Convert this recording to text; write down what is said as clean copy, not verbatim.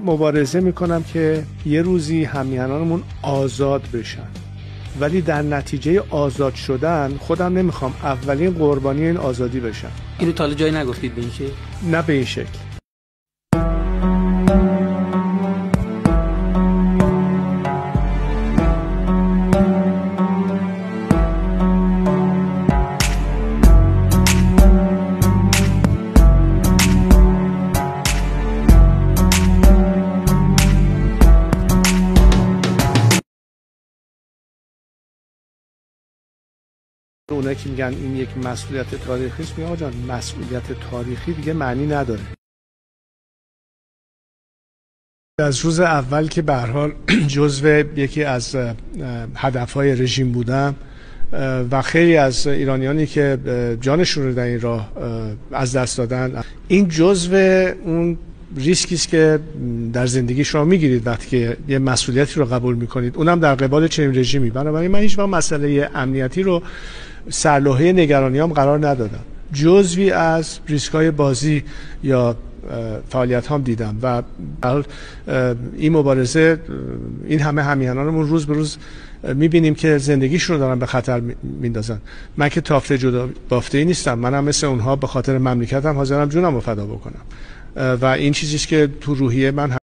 مبارزه میکنم که یه روزی همیهنانمون آزاد بشن، ولی در نتیجه آزاد شدن خودم نمیخوام اولین قربانی این آزادی بشم. اینو تا حالا جایی نگفتید به این شکل؟ نه به این شکل. اونایی که میگن این یک مسئولیت تاریخی است، میگم آقا جان مسئولیت تاریخی دیگه معنی نداره. از روز اول که به هر حال جزو یکی از هدفهای رژیم بودم و خیلی از ایرانیانی که جانشون رو در این راه از دست دادن، این جزو اون ریسکی است که در زندگی شما میگیرید وقتی که یه مسئولیتی رو قبول میکنید، اونم در قبال چنین رژیمی. بنابراین من هیچ وقت مسئله امنیتی رو سرلوحه نگرانیام قرار ندادم، جزوی از ریسک‌های بازی یا فعالیت هم دیدم و این مبارزه، این همه همیهنانمون روز به روز میبینیم که زندگیشون رو دارن به خطر میندازن. من که تافته جدا بافته‌ای نیستم، منم مثل اونها به خاطر مملکتم حاضرم جونم رو فدا بکنم و این چیزیست که تو روحیه من